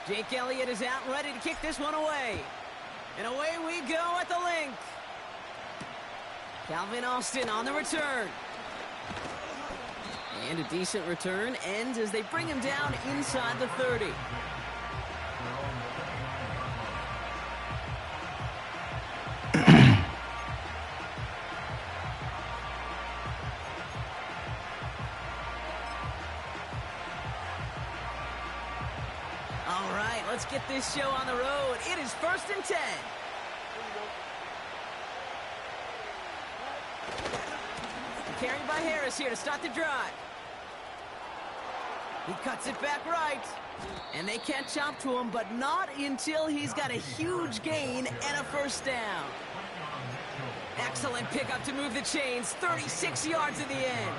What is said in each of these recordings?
Jake Elliott is out and ready to kick this one away. And away we go at the link. Calvin Austin on the return. And a decent return ends as they bring him down inside the 30. All right, let's get this show on the road. It is 1st and 10. Carried by Harris here to start the drive. He cuts it back right. And they can't chop to him, but not until he's got a huge gain and a first down. Excellent pickup to move the chains. 36 yards at the end.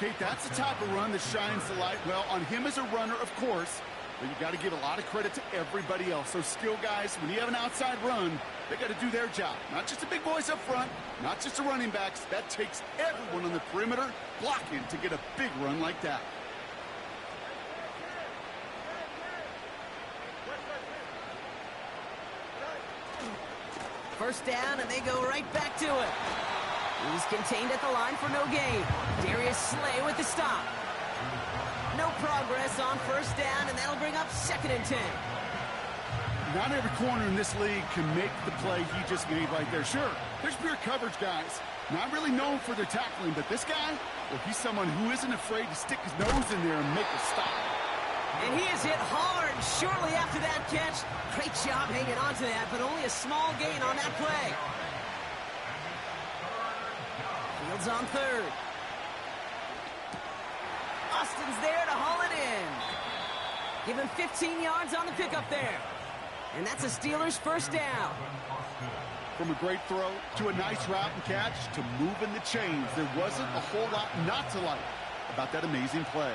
Kate, that's the type of run that shines the light well on him as a runner, of course. But you got to give a lot of credit to everybody else. Those skill guys, when you have an outside run, they got to do their job. Not just the big boys up front, not just the running backs. That takes everyone on the perimeter blocking to get a big run like that. First down, and they go right back to it. He's contained at the line for no gain. Darius Slay with the stop. No progress on first down, and that'll bring up 2nd and 10. Not every corner in this league can make the play he just made right there. Sure, there's pure coverage guys. Not really known for their tackling, but this guy, well, he's someone who isn't afraid to stick his nose in there and make a stop. And he is hit hard shortly after that catch. Great job hanging on to that, but only a small gain on that play. Fields on 3rd. Austin's there to haul it in. Give him 15 yards on the pickup there. And that's a Steelers first down. From a great throw to a nice route and catch to moving the chains, there wasn't a whole lot not to like about that amazing play.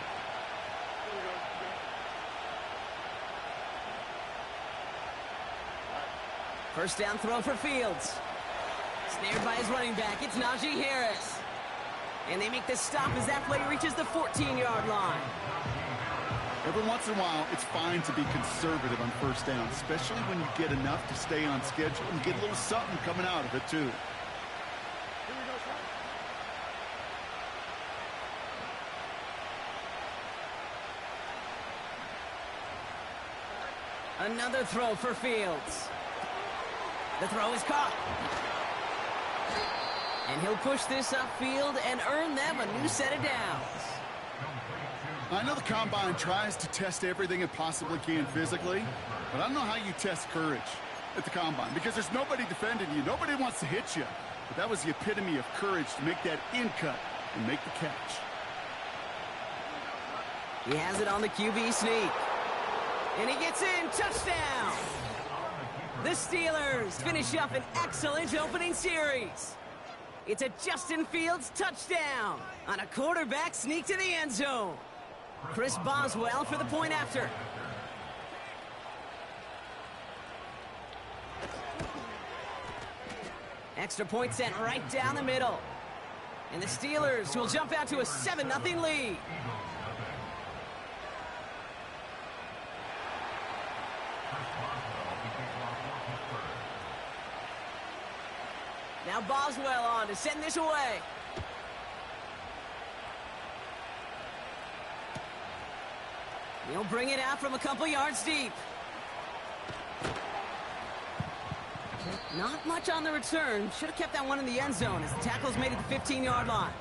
First down throw for Fields. Snared by his running back. It's Najee Harris. And they make the stop as that play reaches the 14-yard line. Every once in a while, it's fine to be conservative on first down, especially when you get enough to stay on schedule and get a little something coming out of it, too. Another throw for Fields. The throw is caught. And he'll push this upfield and earn them a new set of downs. I know the Combine tries to test everything it possibly can physically, but I don't know how you test courage at the Combine because there's nobody defending you. Nobody wants to hit you. But that was the epitome of courage to make that in cut and make the catch. He has it on the QB sneak. And he gets in. Touchdown! The Steelers finish up an excellent opening series. It's a Justin Fields touchdown on a quarterback sneak to the end zone. Chris Boswell for the point after. Extra point sent right down the middle. And the Steelers will jump out to a 7-0 lead. Now Boswell on to send this away. He'll bring it out from a couple yards deep. Not much on the return. Should have kept that one in the end zone as the tackle's made at the 15-yard line.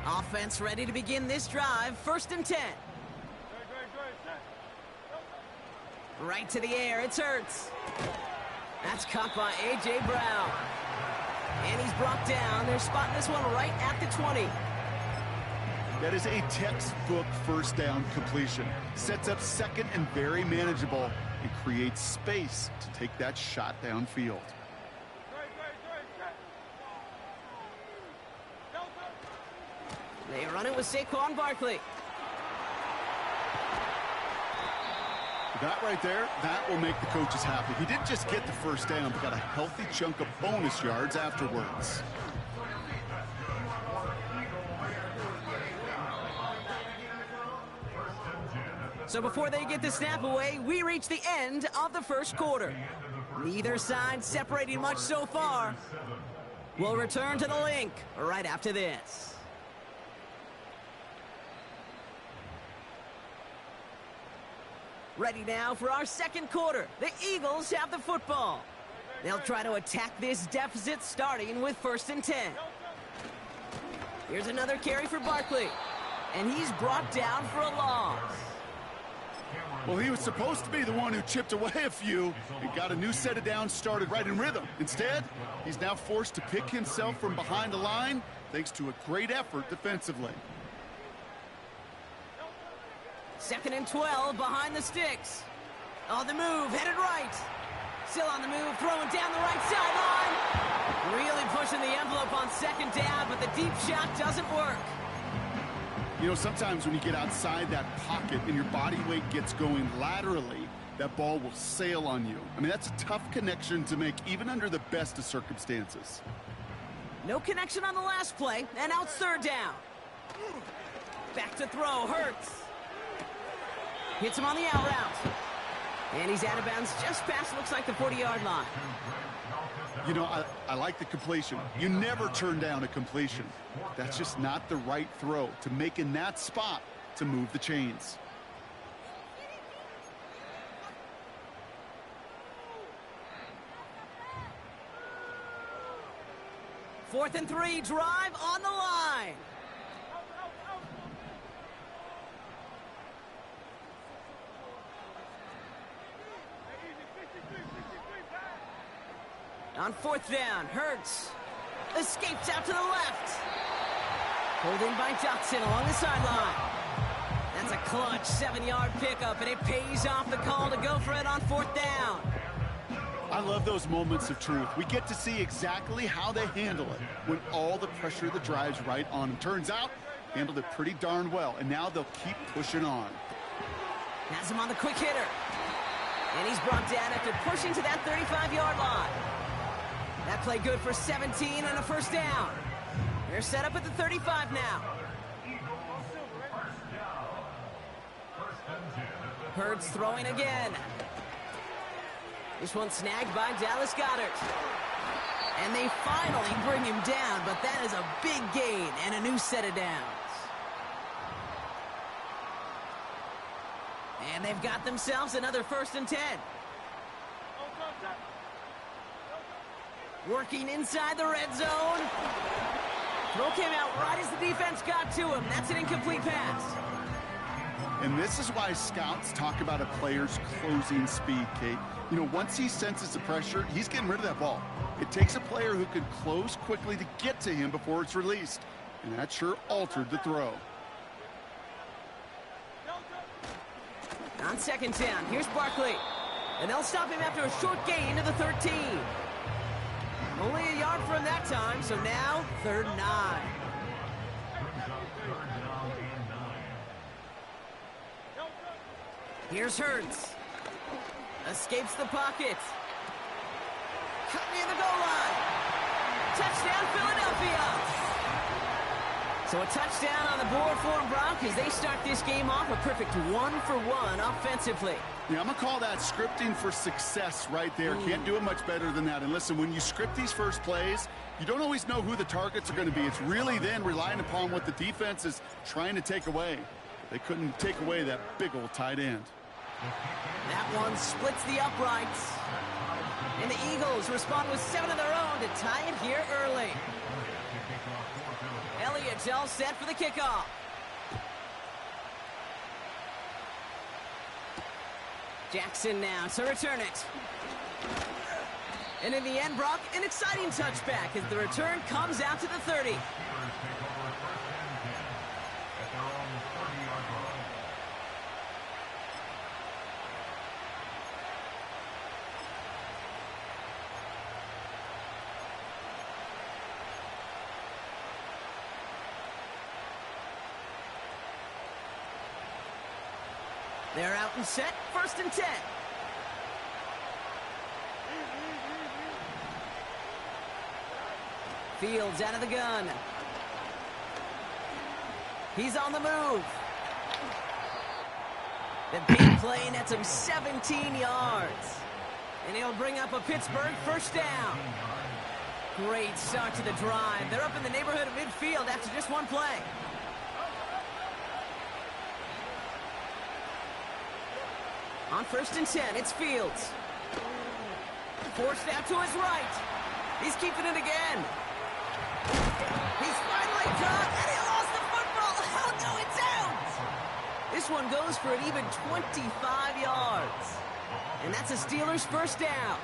Offense ready to begin this drive. 1st and 10. Right to the air. It's Hurts. That's caught by A.J. Brown. And he's brought down. They're spotting this one right at the 20. That is a textbook first down completion. Sets up second and very manageable and creates space to take that shot downfield. They run it with Saquon Barkley. That right there, that will make the coaches happy. He didn't just get the first down, but got a healthy chunk of bonus yards afterwards. So before they get the snap away, we reach the end of the first quarter. Neither side separating much so far. We'll return to the link right after this. Ready now for our second quarter. The Eagles have the football. They'll try to attack this deficit starting with 1st and 10. Here's another carry for Barkley. And he's brought down for a loss. Well, he was supposed to be the one who chipped away a few and got a new set of downs started right in rhythm. Instead, he's now forced to pick himself from behind the line thanks to a great effort defensively. 2nd and 12 behind the sticks. On the move, headed right. Still on the move, throwing down the right sideline. Really pushing the envelope on 2nd down, but the deep shot doesn't work. You know, sometimes when you get outside that pocket and your body weight gets going laterally, that ball will sail on you. I mean, that's a tough connection to make even under the best of circumstances. No connection on the last play, and now it's 3rd down. Back to throw, Hurts. Hits him on the out route. And he's out of bounds just past, looks like, the 40-yard line. You know, I like the completion. You never turn down a completion. That's just not the right throw to make in that spot to move the chains. Fourth and 3, drive on the line. On 4th down, Hurts escapes out to the left. Pulled in by Dotson along the sideline. That's a clutch 7-yard pickup, and it pays off the call to go for it on 4th down. I love those moments of truth. We get to see exactly how they handle it when all the pressure of the drive's right on them. Turns out, handled it pretty darn well, and now they'll keep pushing on. Has him on the quick hitter. And he's brought down after pushing to that 35-yard line. That play good for 17 and a 1st down. They're set up at the 35 now. Hurts throwing again. This one snagged by Dallas Goedert. And they finally bring him down, but that is a big gain and a new set of downs. And they've got themselves another 1st and 10. Working inside the red zone. Throw came out right as the defense got to him. That's an incomplete pass. And this is why scouts talk about a player's closing speed, Kate. You know, once he senses the pressure, he's getting rid of that ball. It takes a player who can close quickly to get to him before it's released. And that sure altered the throw. On 2nd down, here's Barkley. And they'll stop him after a short gain to the 13. Only a yard from that time, so now 3rd and 9. Here's Hurts. Escapes the pocket. Cut near the goal line. Touchdown, Philadelphia. So a touchdown on the board for them, Brock, as they start this game off a perfect 1-for-1 offensively. Yeah, I'm going to call that scripting for success right there. Can't do it much better than that. And listen, when you script these first plays, you don't always know who the targets are going to be. It's really then relying upon what the defense is trying to take away. They couldn't take away that big old tight end. That one splits the uprights. And the Eagles respond with 7 of their own to tie it here early. Elliott's all set for the kickoff. Jackson now to return it. And in the end, Brock, an exciting touchback as the return comes out to the 30. They're out and set, 1st and 10. Fields out of the gun. He's on the move. The big play nets him 17 yards. And he'll bring up a Pittsburgh 1st down. Great start to the drive. They're up in the neighborhood of midfield after just one play. On 1st and 10, it's Fields. Forced out to his right. He's keeping it again. He's finally caught, and he lost the football. Oh, no, it's out. This one goes for an even 25 yards. And that's a Steelers 1st down.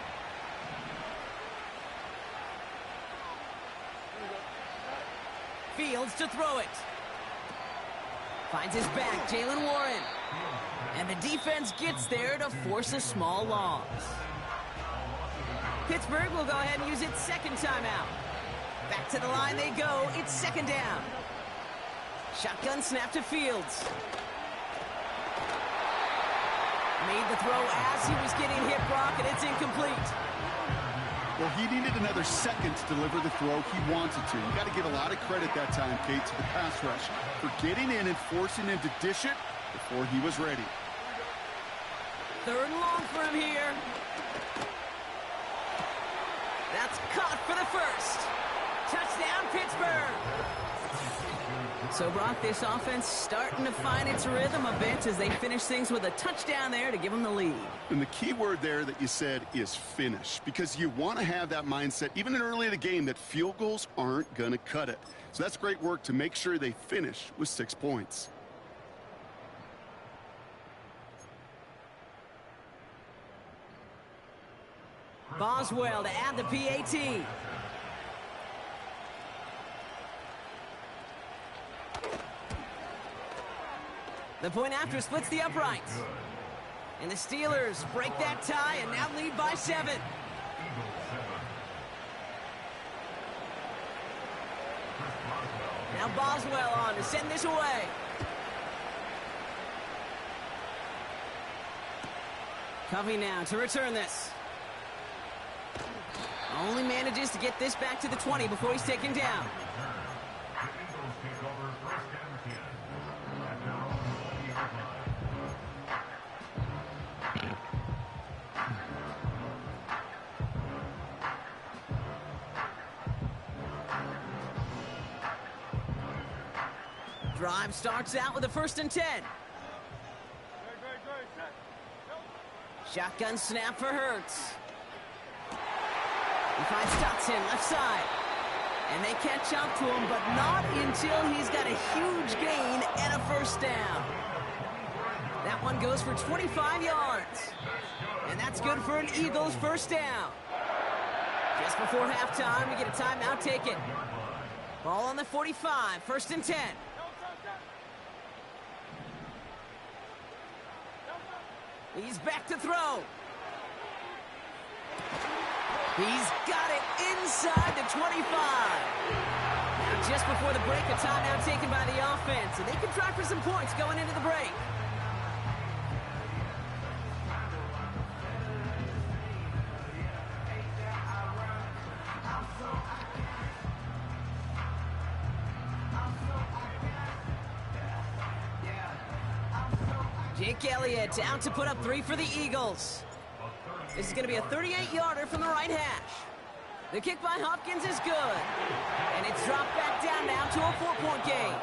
Fields to throw it. Finds his back, Jalen Warren. And the defense gets there to force a small loss. Pittsburgh will go ahead and use its 2nd timeout. Back to the line they go. It's 2nd down. Shotgun snap to Fields. Made the throw as he was getting hit, Brock, and it's incomplete. Well, he needed another second to deliver the throw he wanted to. You got to give a lot of credit that time, Kate, to the pass rush for getting in and forcing him to dish it before he was ready. 3rd and long for him here. That's caught for the 1st. Touchdown, Pittsburgh. So, Brock, this offense starting to find its rhythm a bit as they finish things with a touchdown there to give them the lead. And the key word there that you said is finish, because you want to have that mindset, even in early in the game, that field goals aren't going to cut it. So that's great work to make sure they finish with 6 points. Boswell to add the PAT. The point after splits the uprights. And the Steelers break that tie and now lead by 7. Now Boswell on to send this away. Covey now to return this. Only manages to get this back to the 20 before he's taken down. Drive starts out with a 1st and 10. Shotgun snap for Hurts. He finds Dotson left side. And they catch up to him, but not until he's got a huge gain and a 1st down. That one goes for 25 yards. And that's good for an Eagles 1st down. Just before halftime, we get a timeout taken. Ball on the 45, 1st and 10. He's back to throw. He's got it inside the 25. Now, just before the break, a timeout taken by the offense, and they can try for some points going into the break. Jake Elliott out to put up 3 for the Eagles. This is going to be a 38-yarder from the right hash. The kick by Hopkins is good. And it's dropped back down now to a 4-point game.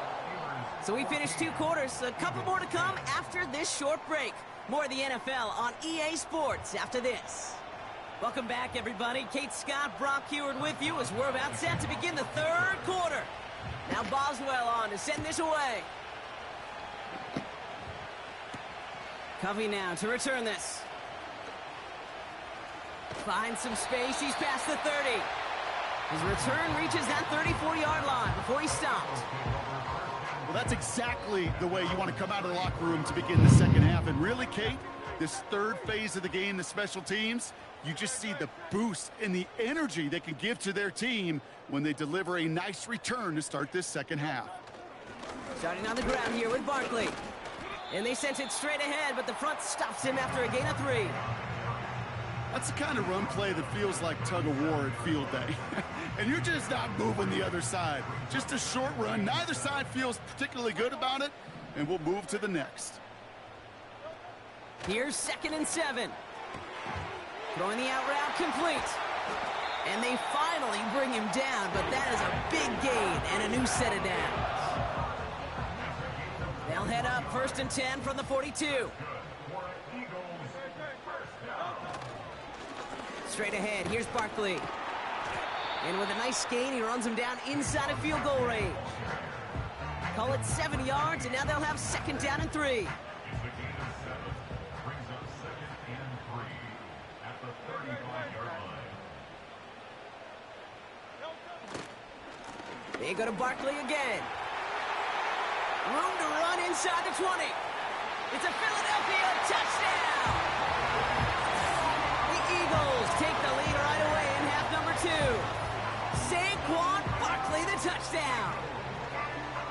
So we finished 2 quarters. A couple more to come after this short break. More of the NFL on EA Sports after this. Welcome back, everybody. Kate Scott, Brock Heward with you as we're about set to begin the 3rd quarter. Now Boswell on to send this away. Covey now to return this. Finds some space. He's past the 30. His return reaches that 34-yard line before he's stopped. Well, that's exactly the way you want to come out of the locker room to begin the 2nd half. And really, Kate, this 3rd phase of the game, the special teams, you just see the boost and the energy they can give to their team when they deliver a nice return to start this 2nd half. Starting on the ground here with Barkley. And they sent it straight ahead, but the front stops him after a gain of 3. That's the kind of run play that feels like tug-of-war at field day. And you're just not moving the other side. Just a short run. Neither side feels particularly good about it, and we'll move to the next. Here's 2nd and 7. Throwing the out route complete. And they finally bring him down, but that is a big gain and a new set of downs. They'll head up 1st and 10 from the 42. Straight ahead, here's Barkley. And with a nice gain, he runs him down inside of field goal range. Call it 7 yards, and now they'll have 2nd down and 3. They go to Barkley again. Room to run inside the 20. It's a Philadelphia touchdown! The Eagles take the lead right away in half number 2. Saquon Barkley, the touchdown.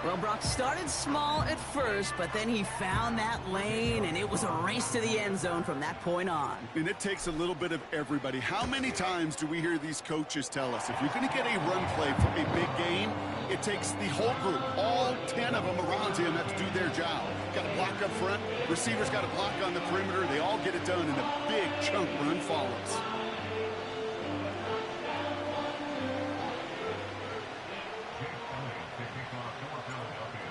Well, Brock started small at first, but then he found that lane, and it was a race to the end zone from that point on. And it takes a little bit of everybody. How many times do we hear these coaches tell us, if you're going to get a run play from a big gain, it takes the whole group, all 10 of them around him have to do their job. Got to block up front, receivers got to block on the perimeter, they all get it done, and a big chunk run follows.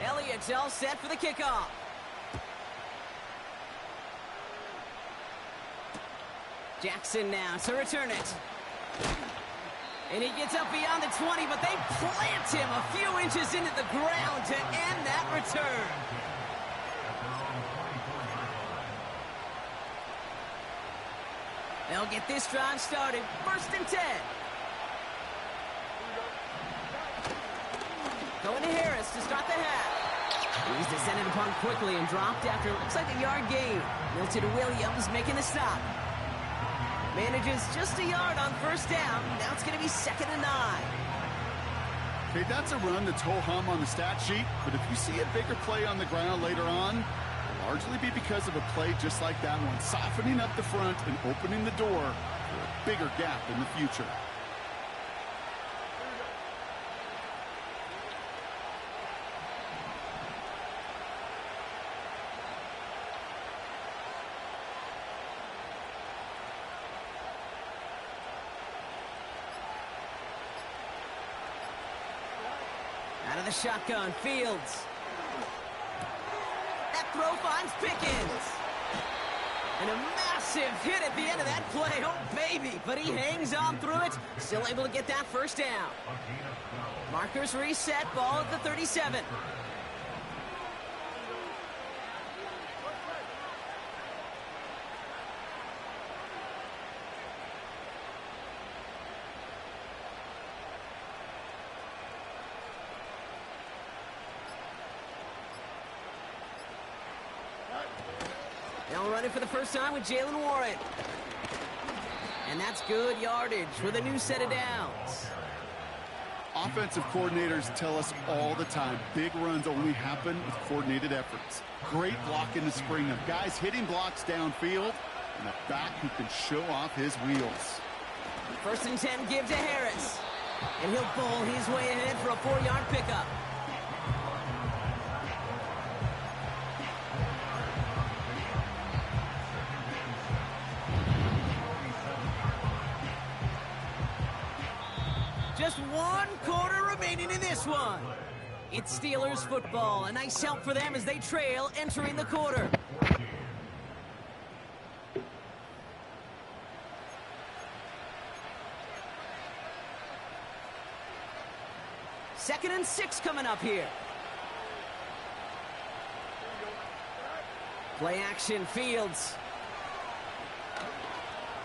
Elliott's all set for the kickoff. Jackson now to return it. And he gets up beyond the 20, but they plant him a few inches into the ground to end that return. They'll get this drive started. 1st and 10. Going to Harris to start the half. He's descended upon quickly and dropped after it looks like a yard gain. Milton Williams making the stop. Manages just a yard on 1st down. Now it's going to be 2nd and 9. Okay, that's a run that's ho-hum on the stat sheet, but if you see a bigger play on the ground later on, it'll largely be because of a play just like that one, softening up the front and opening the door for a bigger gap in the future. Out of the shotgun, Fields. That throw finds Pickens. And a massive hit at the end of that play. Oh, baby. But he hangs on through it. Still able to get that 1st down. Markers reset. Ball at the 37. They'll run it for the first time with Jalen Warren. And that's good yardage with a new set of downs. Offensive coordinators tell us all the time, big runs only happen with coordinated efforts. Great block in the spring of guys hitting blocks downfield and a back who can show off his wheels. 1st and 10 give to Harris. And he'll bowl his way ahead for a 4-yard pickup. Just 1 quarter remaining in this one. It's Steelers football. A nice help for them as they trail entering the quarter. Second and 6 coming up here. Play action, Fields.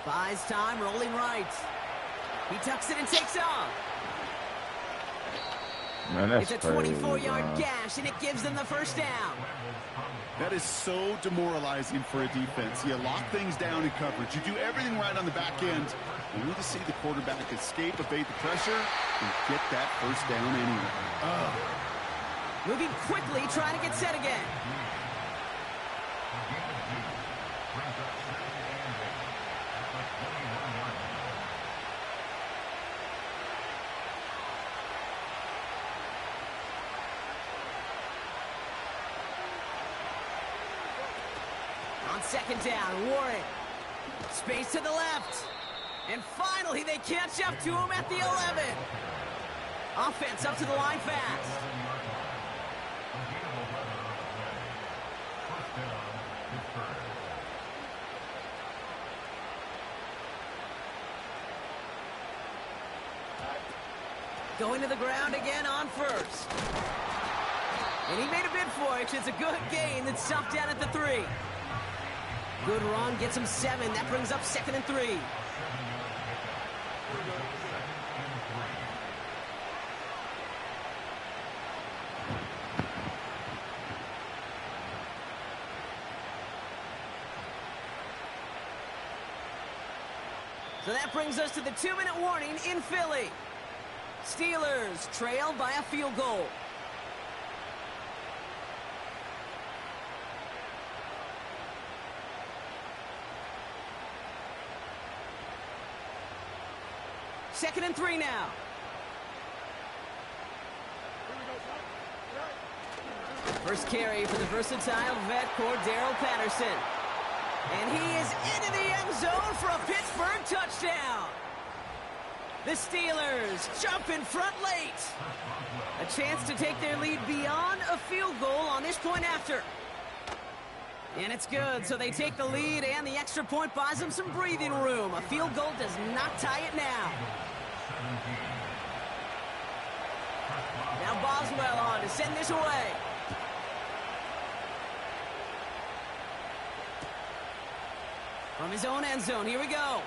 Buys time, rolling right. He tucks it and takes off. Man, it's a 24-yard gash, and it gives them the 1st down. That is so demoralizing for a defense. You lock things down in coverage. You do everything right on the back end. You need to see the quarterback escape, evade the pressure, and get that 1st down anyway. Moving quickly, trying to get set again. On second down, Warren. Space to the left. And finally, they catch up to him at the 11. Offense up to the line fast. Going to the ground again on first. And he made a bid for it. It's a good gain that's stopped down at the 3. Good run, gets him 7. That brings up 2nd and 3. So that brings us to the 2-minute warning in Philly. Steelers trail by a field goal. Second and 3 now. First carry for the versatile vet Cordero Patterson. And he is into the end zone for a Pittsburgh touchdown. The Steelers jump in front late. A chance to take their lead beyond a field goal on this point after. And it's good, so they take the lead, and the extra point buys them some breathing room. A field goal does not tie it now. Now Boswell on to send this away. From his own end zone, here we go.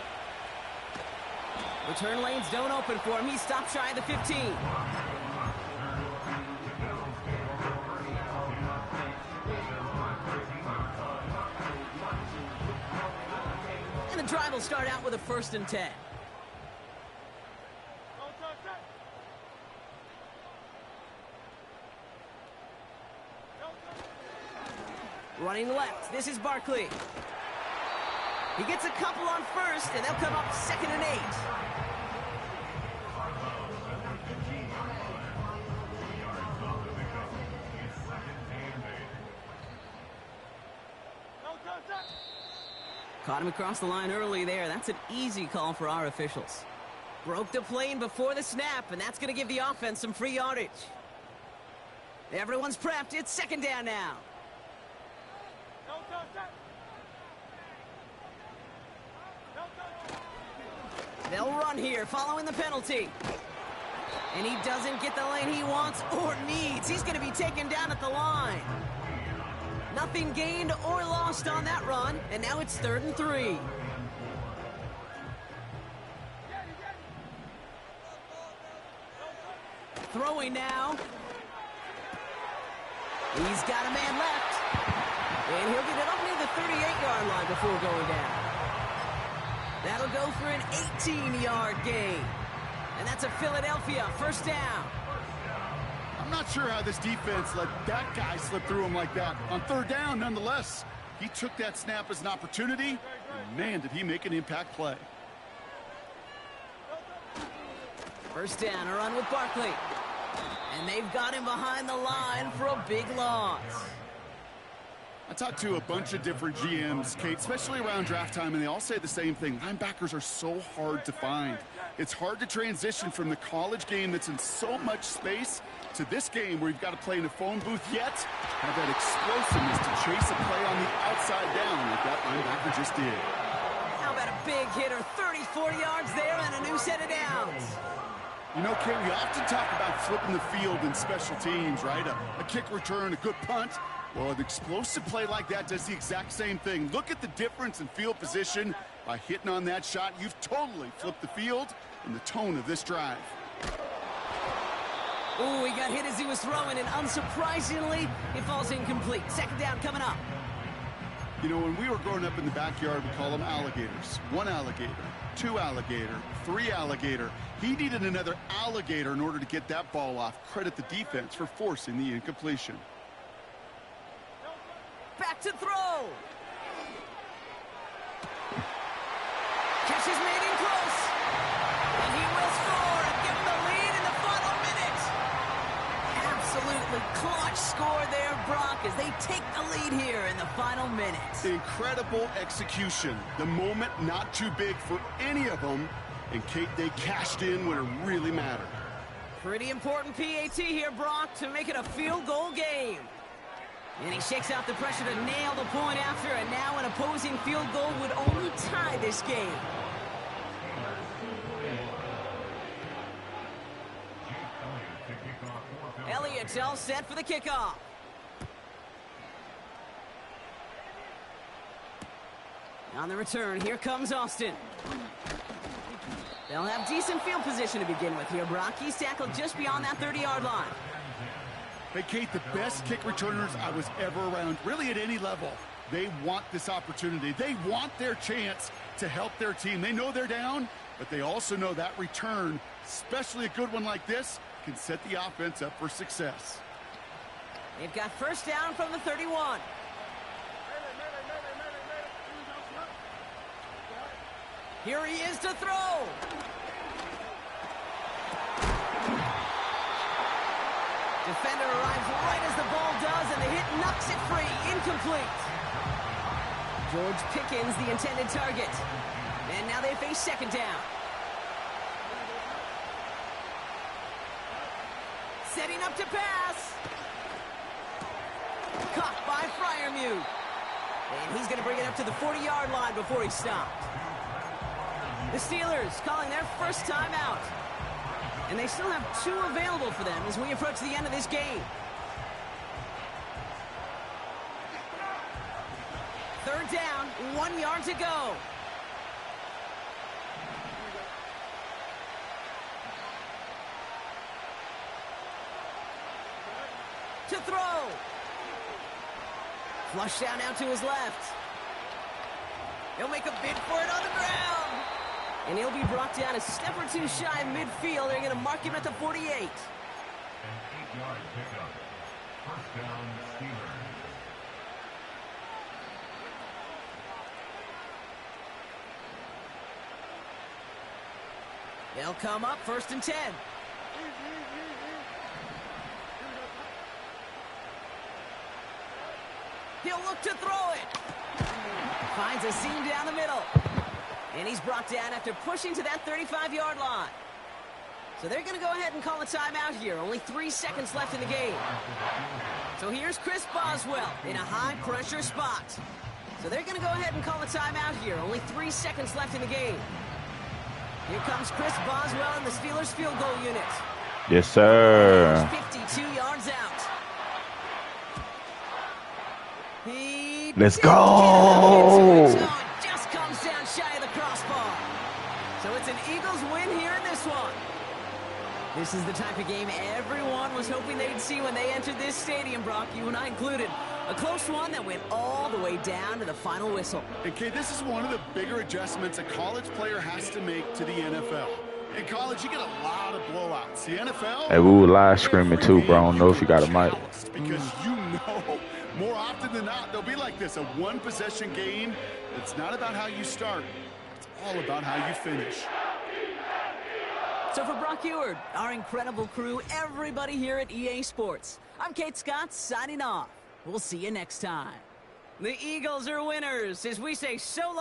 Return lanes don't open for him. He stopped shy of the 15. And the drive will start out with a 1st and 10. Running left, this is Barkley. He gets a couple on first, and they'll come up 2nd and 8. Caught him across the line early there. That's an easy call for our officials. Broke the plane before the snap, and that's going to give the offense some free yardage. Everyone's prepped. It's 2nd down now. They'll run here following the penalty. And he doesn't get the lane he wants or needs. He's going to be taken down at the line. Nothing gained or lost on that run. And now it's 3rd and 3. Throwing now. He's got a man left. And he'll get it up near the 38-yard line before going down. That'll go for an 18-yard gain. And that's a Philadelphia 1st down. I'm not sure how this defense let that guy slip through him like that. On 3rd down, nonetheless, he took that snap as an opportunity, and man, did he make an impact play. 1st down, a run with Barkley. And they've got him behind the line for a big loss. I talked to a bunch of different GMs, Kate, especially around draft time, and they all say the same thing. Linebackers are so hard to find. It's hard to transition from the college game that's in so much space to this game where you've got to play in a phone booth, yet have that explosiveness to chase a play on the outside down like that linebacker just did. How about a big hitter, 34 yards there and a new set of downs. You know, Kate, we often talk about flipping the field in special teams, right? A kick return, a good punt. Well, an explosive play like that does the exact same thing. Look at the difference in field position. By hitting on that shot, you've totally flipped the field and the tone of this drive. Ooh, he got hit as he was throwing, and unsurprisingly, it falls incomplete. 2nd down coming up. You know, when we were growing up in the backyard, we call them alligators. 1 alligator, 2 alligator, 3 alligator. He needed another alligator in order to get that ball off. Credit the defense for forcing the incompletion. Back to throw. Catch is made in close. And he will score and give him the lead in the final minute. Absolutely clutch score there, Brock, as they take the lead here in the final minute. Incredible execution. The moment not too big for any of them. And Kate, they cashed in when it really mattered. Pretty important PAT here, Brock, to make it a field goal game. And he shakes out the pressure to nail the point after, and now an opposing field goal would only tie this game. Elliott's all set for the kickoff. On the return, here comes Austin. They'll have decent field position to begin with here, Brock. He's tackled just beyond that 30-yard line. Hey, Kate, the best kick returners I was ever around, really at any level. They want this opportunity. They want their chance to help their team. They know they're down, but they also know that return, especially a good one like this, can set the offense up for success. They've got first down from the 31. Here he is to throw. Defender arrives right as the ball does, and the hit knocks it free. Incomplete. George Pickens, the intended target. And now they face second down. Setting up to pass. Caught by Freiermuth. And he's going to bring it up to the 40-yard line before he's stopped. The Steelers calling their first timeout. And they still have 2 available for them as we approach the end of this game. Third down, 1 yard to go. To throw. Flush down now to his left. He'll make a bid for it on the ground. And he'll be brought down a step or 2 shy of midfield. They're going to mark him at the 48. An 8-yard pickup. First down, Steelers. They'll come up first and 10. He'll look to throw it. Finds a seam down the middle. And he's brought down after pushing to that 35-yard line. So they're going to go ahead and call a timeout here. Only 3 seconds left in the game. So here's Chris Boswell in a high-pressure spot. So they're going to go ahead and call a timeout here. Only 3 seconds left in the game. Here comes Chris Boswell in the Steelers field goal unit. Yes, sir. 52 yards out. Let's go. Just comes down shy of the crossbar. So it's an Eagles win here in this one. This is the type of game everyone was hoping they'd see when they entered this stadium, Brock, you and I included. A close one that went all the way down to the final whistle. Okay, this is one of the bigger adjustments a college player has to make to the NFL. In college, you get a lot of blowouts. The NFL... Hey, we were live screaming too, bro. I don't know if you got a mic. Because you know, more often than not, they'll be like this, a one-possession game. It's not about how you start. It's all about how you finish. So for Brock Eward, our incredible crew, everybody here at EA Sports, I'm Kate Scott signing off. We'll see you next time. The Eagles are winners as we say so long.